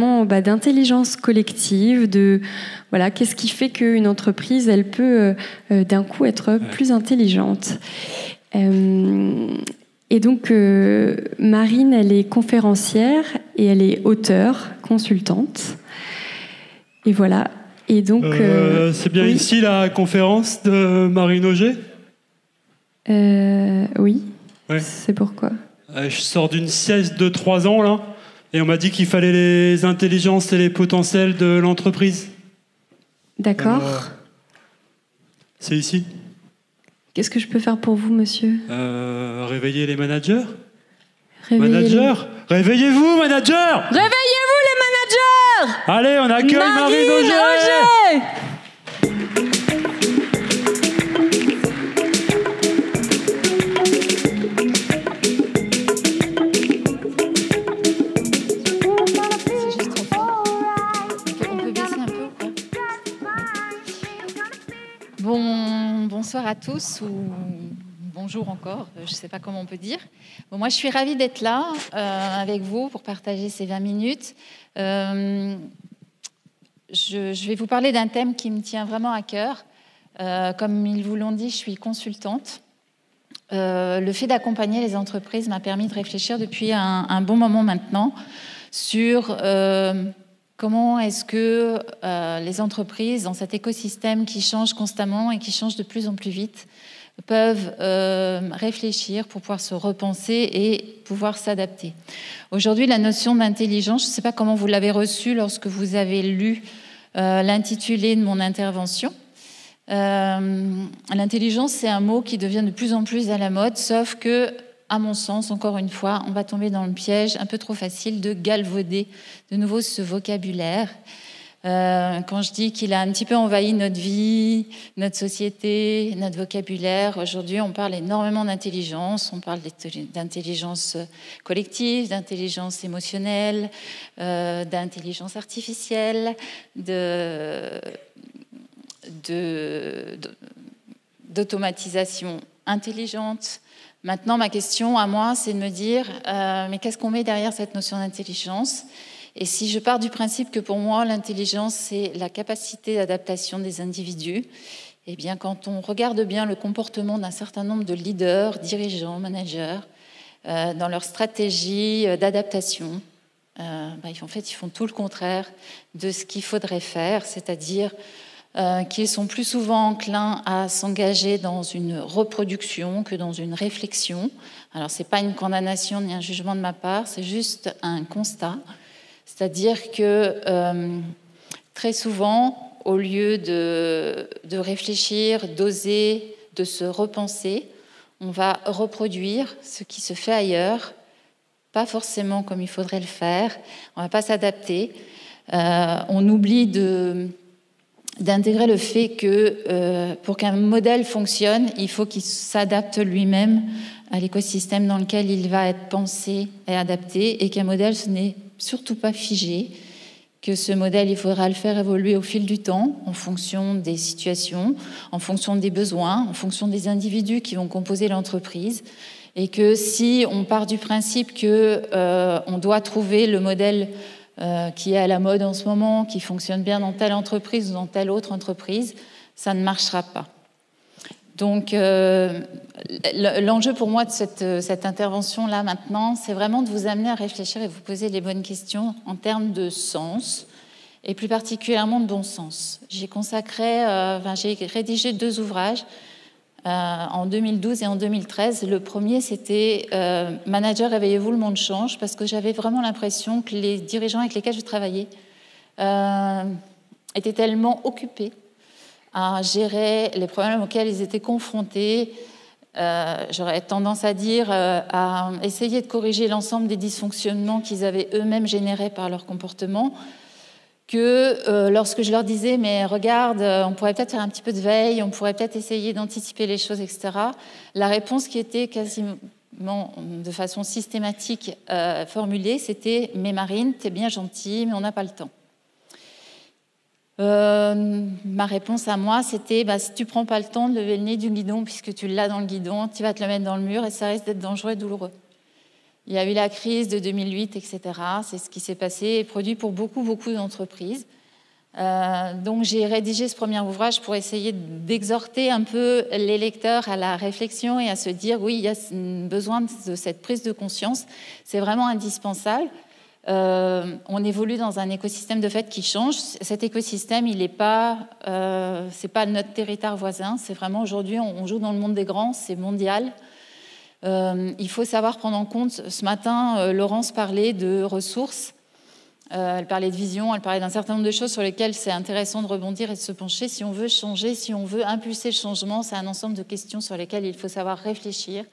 notamment d'intelligence collective, voilà, qu'est-ce qui fait qu'une entreprise, elle peut d'un coup être plus intelligente. Et donc, Marine, elle est conférencière et elle est auteure, consultante. Et voilà. Et donc, c'est bien oui. ici la conférence de Marine Auger ? Oui. Ouais. C'est pourquoi ? Je sors d'une sieste de 3 ans, là, et on m'a dit qu'il fallait les intelligences et les potentiels de l'entreprise. D'accord. Alors, c'est ici. Qu'est-ce que je peux faire pour vous, monsieur ? Réveiller les managers. Réveillez-vous, managers. Réveillez-vous, les managers. Allez, on accueille Marine Auger. Bonsoir à tous, ou bonjour encore, je ne sais pas comment on peut dire. Bon, moi, je suis ravie d'être là avec vous pour partager ces 20 minutes. Je vais vous parler d'un thème qui me tient vraiment à cœur. Comme ils vous l'ont dit, je suis consultante. Le fait d'accompagner les entreprises m'a permis de réfléchir depuis un bon moment maintenant sur comment est-ce que les entreprises, dans cet écosystème qui change constamment et qui change de plus en plus vite, peuvent réfléchir pour pouvoir se repenser et pouvoir s'adapter. Aujourd'hui, la notion d'intelligence, je ne sais pas comment vous l'avez reçue lorsque vous avez lu l'intitulé de mon intervention. L'intelligence, c'est un mot qui devient de plus en plus à la mode, sauf que, à mon sens, encore une fois, on va tomber dans le piège un peu trop facile de galvauder de nouveau ce vocabulaire. Quand je dis qu'il a un petit peu envahi notre vie, notre société, notre vocabulaire, aujourd'hui on parle énormément d'intelligence, on parle d'intelligence collective, d'intelligence émotionnelle, d'intelligence artificielle, d'automatisation intelligente. Maintenant, ma question à moi, c'est de me dire, mais qu'est-ce qu'on met derrière cette notion d'intelligence ? Et si je pars du principe que pour moi, l'intelligence, c'est la capacité d'adaptation des individus, eh bien, quand on regarde bien le comportement d'un certain nombre de leaders, dirigeants, managers, dans leur stratégie d'adaptation, en fait, ils font tout le contraire de ce qu'il faudrait faire, c'est-à-dire qu'ils sont plus souvent enclins à s'engager dans une reproduction que dans une réflexion. Alors, ce n'est pas une condamnation ni un jugement de ma part, c'est juste un constat. C'est-à-dire que très souvent, au lieu de réfléchir, d'oser, de se repenser, on va reproduire ce qui se fait ailleurs, pas forcément comme il faudrait le faire, on ne va pas s'adapter. On oublie d'intégrer le fait que pour qu'un modèle fonctionne, il faut qu'il s'adapte lui-même à l'écosystème dans lequel il va être pensé et adapté, et qu'un modèle, ce n'est surtout pas figé, que ce modèle, il faudra le faire évoluer au fil du temps, en fonction des situations, en fonction des besoins, en fonction des individus qui vont composer l'entreprise, et que si on part du principe qu'on doit trouver le modèle qui est à la mode en ce moment, qui fonctionne bien dans telle entreprise ou dans telle autre entreprise, ça ne marchera pas. Donc, l'enjeu pour moi de cette intervention-là maintenant, c'est vraiment de vous amener à réfléchir et vous poser les bonnes questions en termes de sens, et plus particulièrement de bon sens. J'ai rédigé 2 ouvrages en 2012 et en 2013. Le premier, c'était « Manager, réveillez-vous, le monde change », parce que j'avais vraiment l'impression que les dirigeants avec lesquels je travaillais étaient tellement occupés à gérer les problèmes auxquels ils étaient confrontés, j'aurais tendance à dire, à essayer de corriger l'ensemble des dysfonctionnements qu'ils avaient eux-mêmes générés par leur comportement, que lorsque je leur disais « mais regarde, on pourrait peut-être faire un petit peu de veille, on pourrait peut-être essayer d'anticiper les choses, etc. », la réponse qui était quasiment de façon systématique formulée, c'était « mais Marine, t'es bien gentille, mais on n'a pas le temps ». Ma réponse à moi, c'était si tu prends pas le temps de lever le nez du guidon, puisque tu l'as dans le guidon, tu vas te le mettre dans le mur et ça risque d'être dangereux et douloureux. Il y a eu la crise de 2008, etc. C'est ce qui s'est passé et produit pour beaucoup d'entreprises. Donc j'ai rédigé ce premier ouvrage pour essayer d'exhorter un peu les lecteurs à la réflexion et à se dire oui, il y a besoin de cette prise de conscience, c'est vraiment indispensable. On évolue dans un écosystème de fait qui change. Cet écosystème, il n'est pas, c'est pas notre territoire voisin, c'est vraiment aujourd'hui, on joue dans le monde des grands, c'est mondial. Il faut savoir prendre en compte, ce matin, Laurence parlait de ressources. Elle parlait de vision, elle parlait d'un certain nombre de choses sur lesquelles c'est intéressant de rebondir et de se pencher. Si on veut changer, si on veut impulser le changement, c'est un ensemble de questions sur lesquelles il faut savoir réfléchir.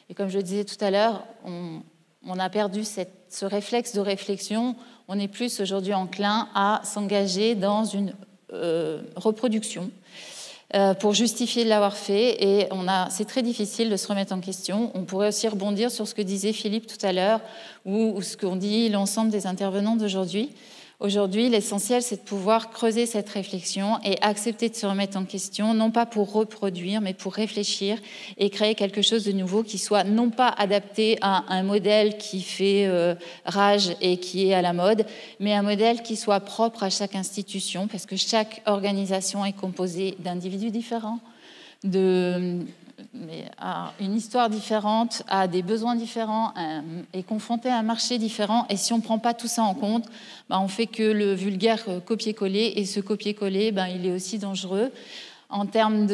Et comme je le disais tout à l'heure, on a perdu ce réflexe de réflexion. On est plus aujourd'hui enclin à s'engager dans une reproduction pour justifier de l'avoir fait. Et c'est très difficile de se remettre en question. On pourrait aussi rebondir sur ce que disait Philippe tout à l'heure ou ce qu'ont dit l'ensemble des intervenants d'aujourd'hui. Aujourd'hui, l'essentiel, c'est de pouvoir creuser cette réflexion et accepter de se remettre en question, non pas pour reproduire, mais pour réfléchir et créer quelque chose de nouveau qui soit non pas adapté à un modèle qui fait rage et qui est à la mode, mais un modèle qui soit propre à chaque institution, parce que chaque organisation est composée d'individus différents, a une histoire différente, a des besoins différents, est confronté à un marché différent. Et si on ne prend pas tout ça en compte, on fait que le vulgaire copier-coller. Et ce copier-coller, il est aussi dangereux. En termes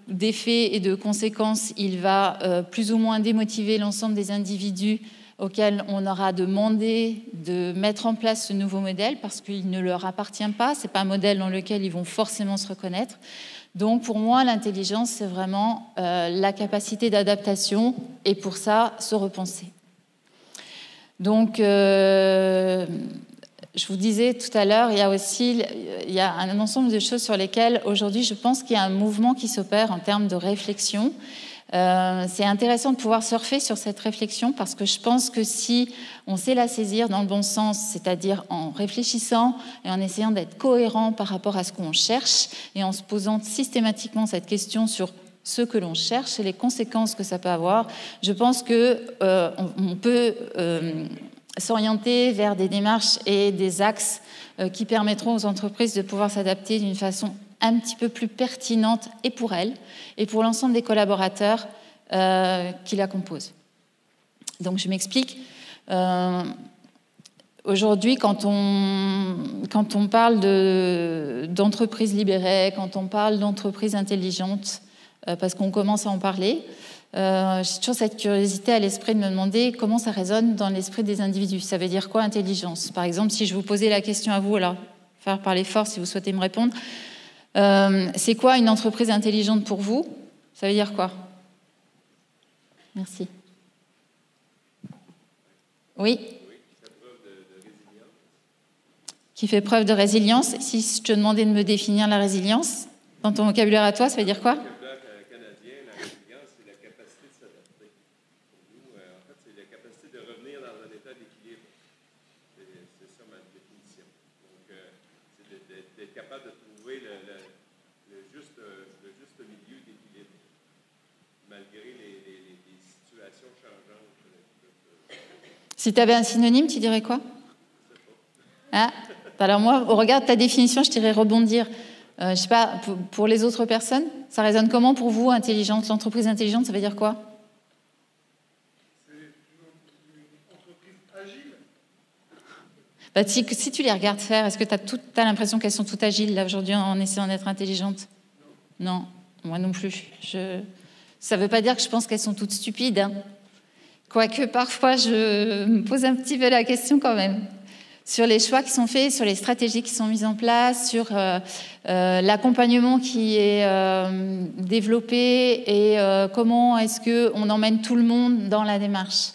d'effets et de conséquences, il va plus ou moins démotiver l'ensemble des individus auxquels on aura demandé de mettre en place ce nouveau modèle parce qu'il ne leur appartient pas. Ce n'est pas un modèle dans lequel ils vont forcément se reconnaître. Donc pour moi, l'intelligence, c'est vraiment la capacité d'adaptation et pour ça, se repenser. Donc, je vous disais tout à l'heure, il y a un ensemble de choses sur lesquelles aujourd'hui, je pense qu'il y a un mouvement qui s'opère en termes de réflexion. C'est intéressant de pouvoir surfer sur cette réflexion parce que je pense que si on sait la saisir dans le bon sens, c'est-à-dire en réfléchissant et en essayant d'être cohérent par rapport à ce qu'on cherche et en se posant systématiquement cette question sur ce que l'on cherche et les conséquences que ça peut avoir, je pense qu'on peut s'orienter vers des démarches et des axes qui permettront aux entreprises de pouvoir s'adapter d'une façon un petit peu plus pertinente et pour elles et pour l'ensemble des collaborateurs qui la composent. Donc je m'explique. Aujourd'hui, quand on parle d'entreprises libérées, quand on parle d'entreprises intelligentes, parce qu'on commence à en parler, j'ai toujours cette curiosité à l'esprit de me demander comment ça résonne dans l'esprit des individus. Ça veut dire quoi intelligence? Par exemple, si je vous posais la question à vous, alors faire parler fort si vous souhaitez me répondre, c'est quoi une entreprise intelligente pour vous? Ça veut dire quoi? Merci. Oui. Qui fait preuve de résilience. Si je te demandais de me définir la résilience, dans ton vocabulaire à toi, ça veut dire quoi? Si tu avais un synonyme, tu dirais quoi? Ah, alors moi, au regard de ta définition, je dirais rebondir. Je ne sais pas, pour les autres personnes, ça résonne comment pour vous, intelligente? L'entreprise intelligente, ça veut dire quoi? C'est une entreprise agile. Si tu les regardes faire, est-ce que tu as l'impression qu'elles sont toutes agiles là aujourd'hui en essayant d'être intelligentes? Non, moi non plus. Ça ne veut pas dire que je pense qu'elles sont toutes stupides, hein. Quoique parfois je me pose un petit peu la question quand même sur les choix qui sont faits, sur les stratégies qui sont mises en place, sur l'accompagnement qui est développé et comment est-ce qu'on emmène tout le monde dans la démarche.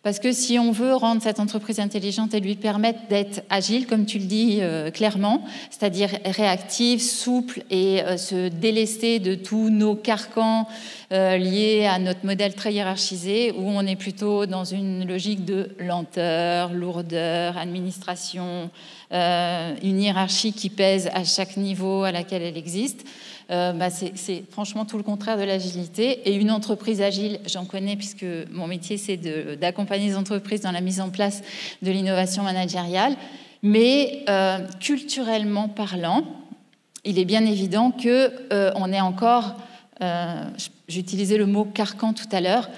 Parce que si on veut rendre cette entreprise intelligente et lui permettre d'être agile, comme tu le dis clairement, c'est-à-dire réactive, souple et se délester de tous nos carcans liés à notre modèle très hiérarchisé, où on est plutôt dans une logique de lenteur, lourdeur, administration, une hiérarchie qui pèse à chaque niveau à laquelle elle existe. c'est franchement tout le contraire de l'agilité. Et une entreprise agile, j'en connais puisque mon métier, c'est d'accompagner les entreprises dans la mise en place de l'innovation managériale. Mais culturellement parlant, il est bien évident qu'on est encore, j'utilisais le mot carcan tout à l'heure,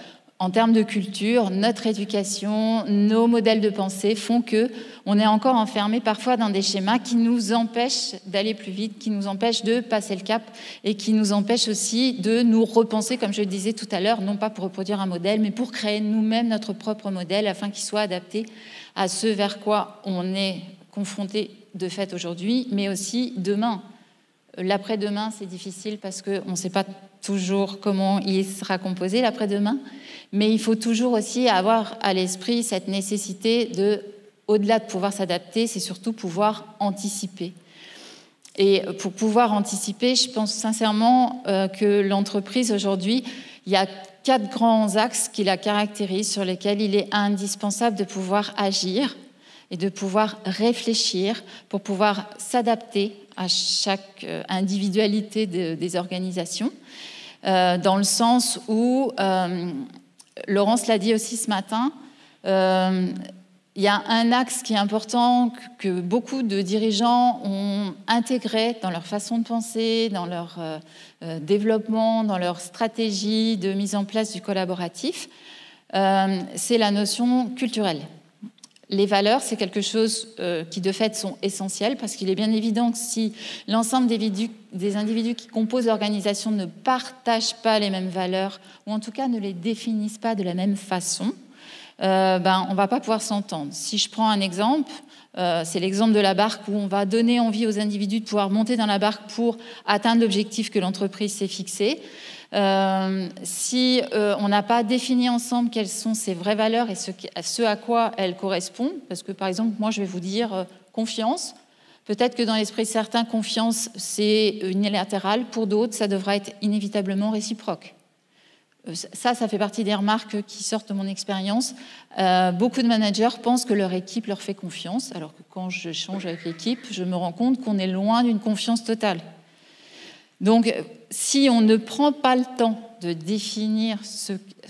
en termes de culture, notre éducation, nos modèles de pensée font qu'on est encore enfermé parfois dans des schémas qui nous empêchent d'aller plus vite, qui nous empêchent de passer le cap et qui nous empêchent aussi de nous repenser, comme je le disais tout à l'heure, non pas pour reproduire un modèle, mais pour créer nous-mêmes notre propre modèle afin qu'il soit adapté à ce vers quoi on est confronté de fait aujourd'hui, mais aussi demain. L'après-demain, c'est difficile parce qu'on ne sait pas toujours comment il sera composé l'après-demain, mais il faut toujours aussi avoir à l'esprit cette nécessité de, au-delà de pouvoir s'adapter, c'est surtout pouvoir anticiper. Et pour pouvoir anticiper, je pense sincèrement que l'entreprise aujourd'hui, il y a 4 grands axes qui la caractérisent, sur lesquels il est indispensable de pouvoir agir et de pouvoir réfléchir pour pouvoir s'adapter à chaque individualité des organisations, dans le sens où, Laurence l'a dit aussi ce matin, il y a un axe qui est important que beaucoup de dirigeants ont intégré dans leur façon de penser, dans leur développement, dans leur stratégie de mise en place du collaboratif, c'est la notion culturelle. Les valeurs, c'est quelque chose qui, de fait, sont essentielles parce qu'il est bien évident que si l'ensemble des individus qui composent l'organisation ne partagent pas les mêmes valeurs ou en tout cas ne les définissent pas de la même façon, on ne va pas pouvoir s'entendre. Si je prends un exemple, c'est l'exemple de la barque où on va donner envie aux individus de pouvoir monter dans la barque pour atteindre l'objectif que l'entreprise s'est fixé. Si on n'a pas défini ensemble quelles sont ces vraies valeurs et ce à quoi elles correspondent, parce que par exemple, moi je vais vous dire confiance, peut-être que dans l'esprit de certains, confiance c'est unilatéral, pour d'autres ça devra être inévitablement réciproque. Ça fait partie des remarques qui sortent de mon expérience. Beaucoup de managers pensent que leur équipe leur fait confiance, alors que quand je change avec l'équipe, je me rends compte qu'on est loin d'une confiance totale. Donc, si on ne prend pas le temps de définir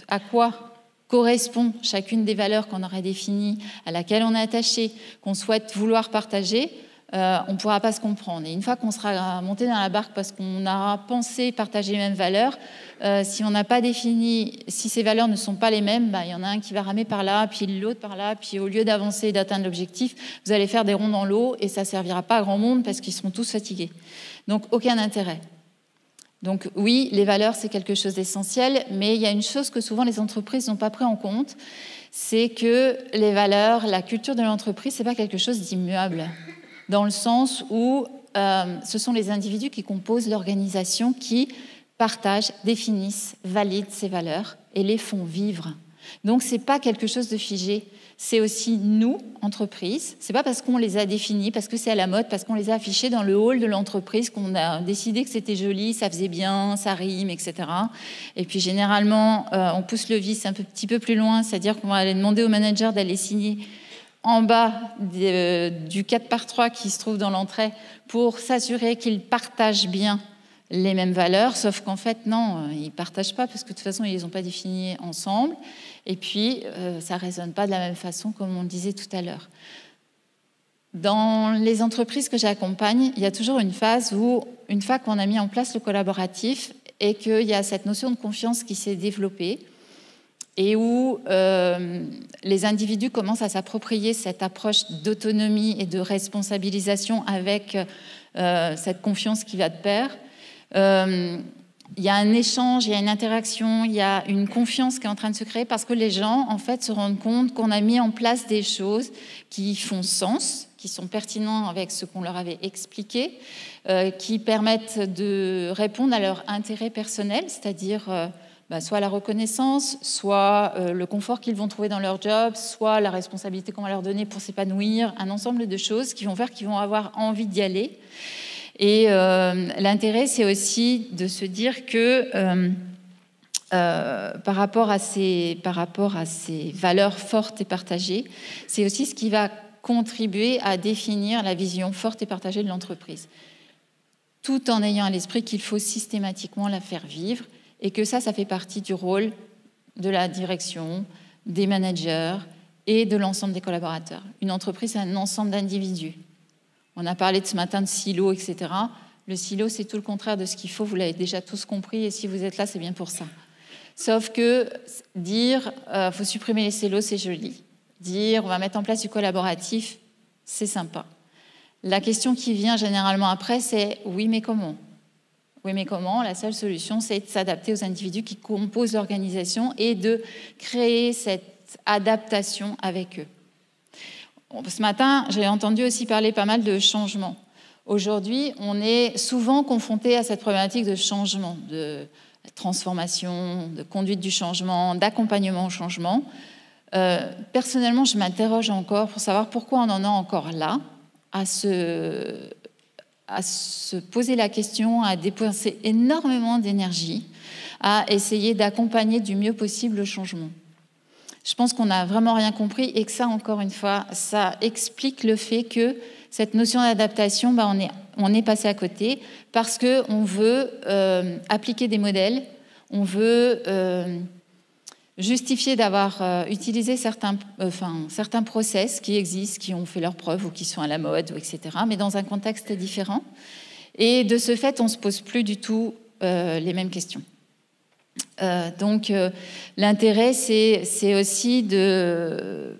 à quoi correspond chacune des valeurs qu'on aurait définies, à laquelle on est attaché, qu'on souhaite vouloir partager, on ne pourra pas se comprendre. Et une fois qu'on sera monté dans la barque parce qu'on aura pensé partager les mêmes valeurs, si on n'a pas défini, si ces valeurs ne sont pas les mêmes, il y en a un qui va ramer par là, puis l'autre par là, puis au lieu d'avancer et d'atteindre l'objectif, vous allez faire des ronds dans l'eau et ça ne servira pas à grand monde parce qu'ils seront tous fatigués. Donc, aucun intérêt. Donc oui, les valeurs, c'est quelque chose d'essentiel, mais il y a une chose que souvent les entreprises n'ont pas pris en compte, c'est que les valeurs, la culture de l'entreprise, ce n'est pas quelque chose d'immuable, dans le sens où ce sont les individus qui composent l'organisation qui partagent, définissent, valident ces valeurs et les font vivre. Donc ce n'est pas quelque chose de figé. C'est aussi nous, entreprises. Ce n'est pas parce qu'on les a définis, parce que c'est à la mode, parce qu'on les a affichés dans le hall de l'entreprise qu'on a décidé que c'était joli, ça faisait bien, ça rime, etc. Et puis généralement, on pousse le vice un petit peu plus loin, c'est-à-dire qu'on va aller demander au manager d'aller signer en bas du 4x3 qui se trouve dans l'entrée pour s'assurer qu'il partage bien les mêmes valeurs, sauf qu'en fait, non, ils ne partagent pas parce que de toute façon, ils ne les ont pas définies ensemble. Et puis, ça ne résonne pas de la même façon, comme on le disait tout à l'heure. Dans les entreprises que j'accompagne, il y a toujours une phase où, une fois qu'on a mis en place le collaboratif et qu'il y a cette notion de confiance qui s'est développée et où les individus commencent à s'approprier cette approche d'autonomie et de responsabilisation avec cette confiance qui va de pair, il y a un échange, il y a une interaction, il y a une confiance qui est en train de se créer parce que les gens, en fait, se rendent compte qu'on a mis en place des choses qui font sens, qui sont pertinents avec ce qu'on leur avait expliqué, qui permettent de répondre à leur intérêt personnel, c'est-à-dire soit la reconnaissance, soit le confort qu'ils vont trouver dans leur job, soit la responsabilité qu'on va leur donner pour s'épanouir, un ensemble de choses qui vont faire qu'ils vont avoir envie d'y aller. Et l'intérêt, c'est aussi de se dire que par rapport à ces valeurs fortes et partagées, c'est aussi ce qui va contribuer à définir la vision forte et partagée de l'entreprise. tout en ayant à l'esprit qu'il faut systématiquement la faire vivre et que ça fait partie du rôle de la direction, des managers et de l'ensemble des collaborateurs. Une entreprise, c'est un ensemble d'individus. On a parlé de ce matin de silos, etc. Le silo, c'est tout le contraire de ce qu'il faut. Vous l'avez déjà tous compris et si vous êtes là, c'est bien pour ça. Sauf que dire faut supprimer les silos, c'est joli. Dire on va mettre en place du collaboratif, c'est sympa. La question qui vient généralement après, c'est oui, mais comment ? Oui, mais comment ? La seule solution, c'est de s'adapter aux individus qui composent l'organisation et de créer cette adaptation avec eux. Ce matin, j'ai entendu aussi parler pas mal de changements. Aujourd'hui, on est souvent confronté à cette problématique de changement, de transformation, de conduite du changement, d'accompagnement au changement. Personnellement, je m'interroge encore pour savoir pourquoi on en est encore là, à se poser la question, à dépenser énormément d'énergie, à essayer d'accompagner du mieux possible le changement. Je pense qu'on n'a vraiment rien compris et que ça, encore une fois, ça explique le fait que cette notion d'adaptation, on est passé à côté parce qu'on veut appliquer des modèles, on veut justifier d'avoir utilisé certains process qui existent, qui ont fait leurs preuves ou qui sont à la mode, etc., mais dans un contexte différent. Et de ce fait, on ne se pose plus du tout les mêmes questions. Donc, l'intérêt, c'est aussi de...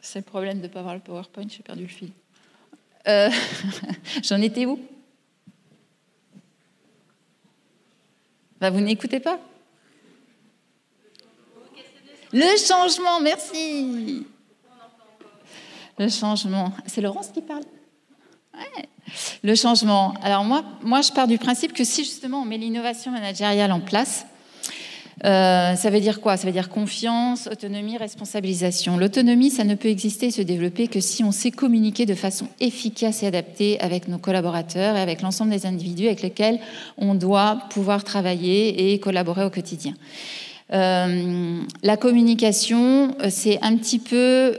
C'est le problème de ne pas avoir le PowerPoint, j'ai perdu le fil. J'en étais où ? Vous n'écoutez pas ? Le changement, merci. Le changement. C'est Laurence qui parle ? Ouais. Le changement. Alors moi, je pars du principe que si justement on met l'innovation managériale en place, ça veut dire quoi ? Ça veut dire confiance, autonomie, responsabilisation. L'autonomie, ça ne peut exister et se développer que si on sait communiquer de façon efficace et adaptée avec nos collaborateurs et avec l'ensemble des individus avec lesquels on doit pouvoir travailler et collaborer au quotidien. La communication, c'est un petit peu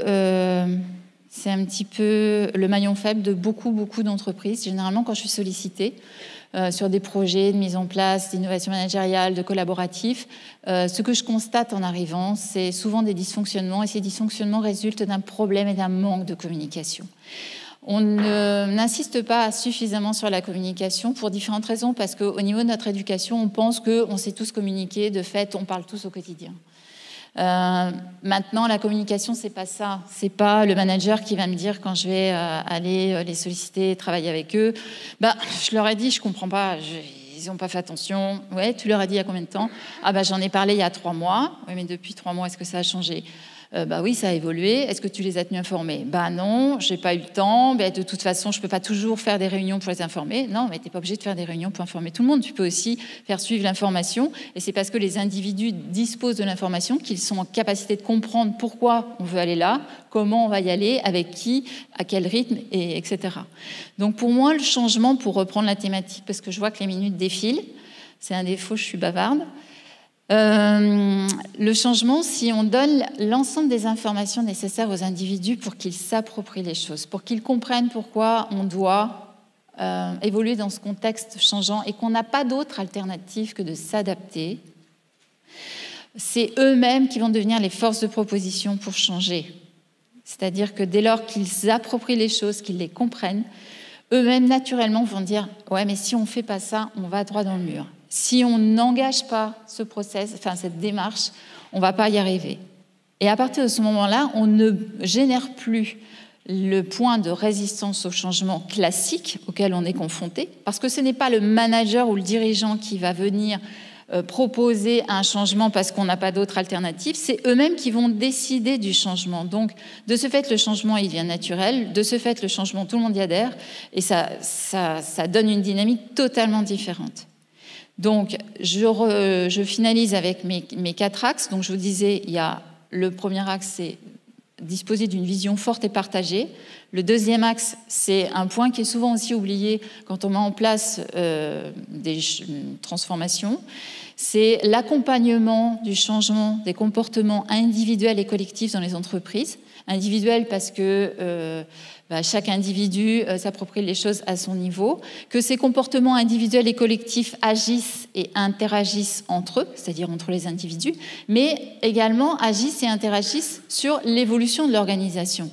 le maillon faible de beaucoup d'entreprises. Généralement, quand je suis sollicitée sur des projets de mise en place, d'innovation managériale, de collaboratif, ce que je constate en arrivant, c'est souvent des dysfonctionnements, et ces dysfonctionnements résultent d'un problème et d'un manque de communication. On n'insiste pas suffisamment sur la communication pour différentes raisons, parce qu'au niveau de notre éducation, on pense qu'on sait tous communiquer, de fait, on parle tous au quotidien. Maintenant, la communication, c'est pas ça. C'est pas le manager qui va me dire quand je vais aller les solliciter, travailler avec eux. Je leur ai dit, je comprends pas, ils n'ont pas fait attention. Ouais, tu leur as dit il y a combien de temps ? J'en ai parlé il y a 3 mois. Oui, mais depuis 3 mois, est-ce que ça a changé ? Oui, ça a évolué. Est-ce que tu les as tenus informés ? Non, j'ai pas eu le temps. De toute façon, je peux pas toujours faire des réunions pour les informer. Non, mais t'es pas obligé de faire des réunions pour informer tout le monde. Tu peux aussi faire suivre l'information. Et c'est parce que les individus disposent de l'information qu'ils sont en capacité de comprendre pourquoi on veut aller là, comment on va y aller, avec qui, à quel rythme, etc. Donc pour moi, le changement, pour reprendre la thématique, parce que je vois que les minutes défilent, c'est un défaut, je suis bavarde. Le changement, si on donne l'ensemble des informations nécessaires aux individus pour qu'ils s'approprient les choses, pour qu'ils comprennent pourquoi on doit évoluer dans ce contexte changeant et qu'on n'a pas d'autre alternative que de s'adapter, c'est eux-mêmes qui vont devenir les forces de proposition pour changer. C'est-à-dire que dès lors qu'ils approprient les choses, qu'ils les comprennent, eux-mêmes naturellement vont dire « ouais, mais si on ne fait pas ça, on va droit dans le mur ». Si on n'engage pas ce process, cette démarche, on ne va pas y arriver. Et à partir de ce moment-là, on ne génère plus le point de résistance au changement classique auquel on est confronté, parce que ce n'est pas le manager ou le dirigeant qui va venir proposer un changement parce qu'on n'a pas d'autre alternative, c'est eux-mêmes qui vont décider du changement. Donc, de ce fait, le changement, il devient naturel. De ce fait, le changement, tout le monde y adhère. Et ça donne une dynamique totalement différente. Donc, je finalise avec mes 4 axes. Donc, je vous disais, il y a le premier axe, c'est disposer d'une vision forte et partagée. Le deuxième axe, c'est un point qui est souvent aussi oublié quand on met en place des transformations. C'est l'accompagnement du changement des comportements individuels et collectifs dans les entreprises. Individuel parce que chaque individu s'approprie les choses à son niveau, que ces comportements individuels et collectifs agissent et interagissent entre eux, c'est-à-dire entre les individus, mais également agissent et interagissent sur l'évolution de l'organisation.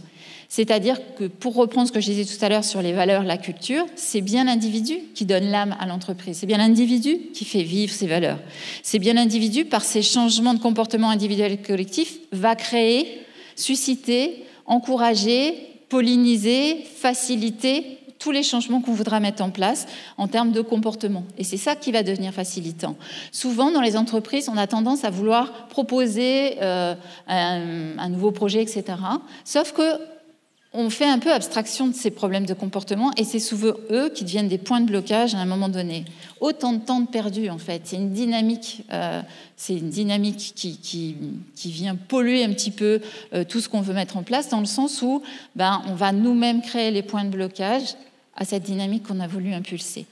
C'est-à-dire que, pour reprendre ce que je disais tout à l'heure sur les valeurs, la culture, c'est bien l'individu qui donne l'âme à l'entreprise. C'est bien l'individu qui fait vivre ces valeurs. C'est bien l'individu, par ses changements de comportement individuel et collectif, va créer, susciter, encourager, polliniser, faciliter tous les changements qu'on voudra mettre en place en termes de comportement. Et c'est ça qui va devenir facilitant. Souvent, dans les entreprises, on a tendance à vouloir proposer un nouveau projet, etc. Sauf que on fait un peu abstraction de ces problèmes de comportement et c'est souvent eux qui deviennent des points de blocage à un moment donné. Autant de temps perdu, en fait. C'est une dynamique, qui vient polluer un petit peu tout ce qu'on veut mettre en place, dans le sens où on va nous-mêmes créer les points de blocage à cette dynamique qu'on a voulu impulser.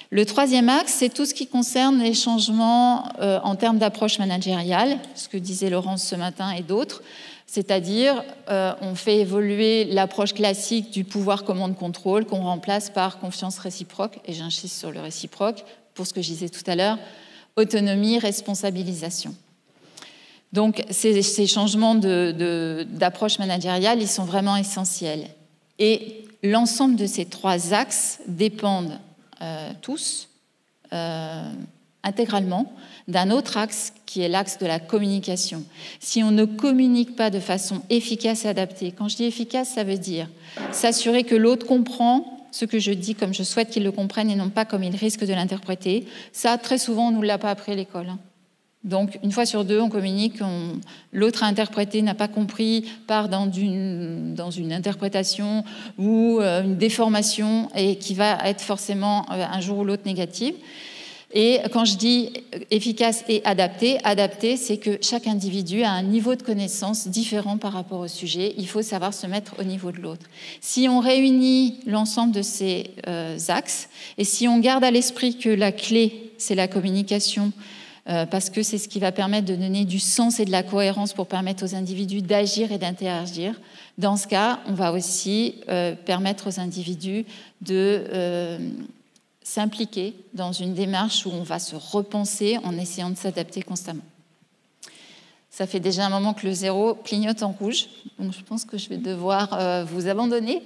Le troisième axe, c'est tout ce qui concerne les changements en termes d'approche managériale, ce que disait Laurence ce matin et d'autres. C'est-à-dire, on fait évoluer l'approche classique du pouvoir commande-contrôle qu'on remplace par confiance réciproque, et j'insiste sur le réciproque, pour ce que je disais tout à l'heure, autonomie, responsabilisation. Donc, ces changements d'approche managériale, ils sont vraiment essentiels. Et l'ensemble de ces trois axes dépendent tous, intégralement, d'un autre axe qui est l'axe de la communication. Si on ne communique pas de façon efficace et adaptée, quand je dis efficace, ça veut dire s'assurer que l'autre comprend ce que je dis comme je souhaite qu'il le comprenne et non pas comme il risque de l'interpréter. Ça, très souvent, on ne nous l'a pas appris à l'école. Donc, une fois sur deux, on communique, l'autre a interprété, n'a pas compris, part dans une interprétation ou une déformation et qui va être forcément un jour ou l'autre négative. Et quand je dis efficace et adapté, c'est que chaque individu a un niveau de connaissance différent par rapport au sujet. Il faut savoir se mettre au niveau de l'autre. Si on réunit l'ensemble de ces axes, et si on garde à l'esprit que la clé, c'est la communication, parce que c'est ce qui va permettre de donner du sens et de la cohérence pour permettre aux individus d'agir et d'interagir, dans ce cas, on va aussi permettre aux individus de s'impliquer dans une démarche où on va se repenser en essayant de s'adapter constamment. Ça fait déjà un moment que le 0 clignote en rouge, donc je pense que je vais devoir vous abandonner.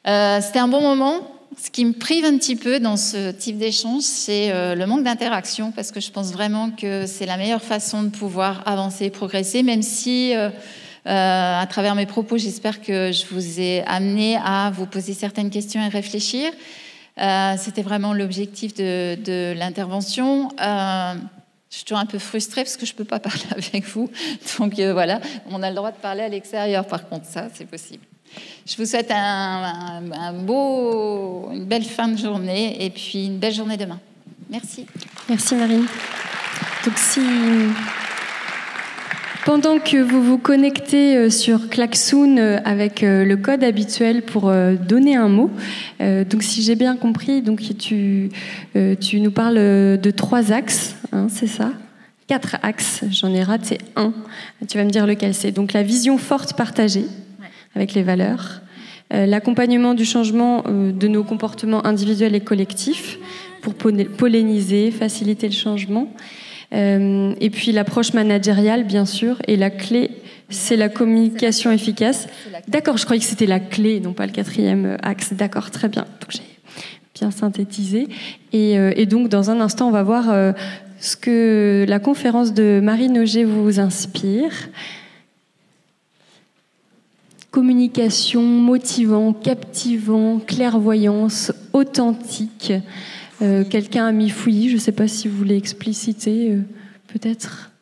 C'était un bon moment. Ce qui me prive un petit peu dans ce type d'échange, c'est le manque d'interaction, parce que je pense vraiment que c'est la meilleure façon de pouvoir avancer et progresser, même si à travers mes propos, j'espère que je vous ai amené à vous poser certaines questions et réfléchir. C'était vraiment l'objectif de l'intervention. Je suis toujours un peu frustrée parce que je ne peux pas parler avec vous. Donc voilà, on a le droit de parler à l'extérieur, par contre, ça, c'est possible. Je vous souhaite une belle fin de journée et puis une belle journée demain. Merci. Merci Marine. Donc pendant que vous vous connectez sur Klaxoon avec le code habituel pour donner un mot, donc si j'ai bien compris, donc tu nous parles de 3 axes, hein, c'est ça ? 4 axes, j'en ai raté un. Tu vas me dire lequel c'est. Donc la vision forte partagée avec les valeurs, l'accompagnement du changement de nos comportements individuels et collectifs pour polliniser, faciliter le changement. Et puis l'approche managériale, bien sûr, et la clé, c'est la communication efficace. D'accord, je croyais que c'était la clé, non pas le 4e axe. D'accord, très bien. Donc j'ai bien synthétisé. Et donc, dans un instant, on va voir ce que la conférence de Marine Auger vous inspire. Communication, motivant, captivant, clairvoyance, authentique. Quelqu'un a mis fouillis, je ne sais pas si vous voulez expliciter, peut-être,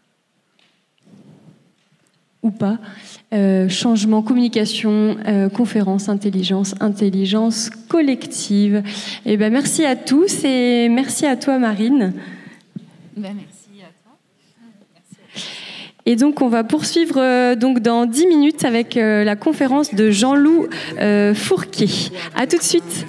ou pas. Changement, communication, conférence, intelligence collective. Et ben, merci à tous et merci à toi, Marine. Ben, merci à toi. Et donc, on va poursuivre donc dans 10 minutes avec la conférence de Jean-Loup Fourquier. À tout de suite.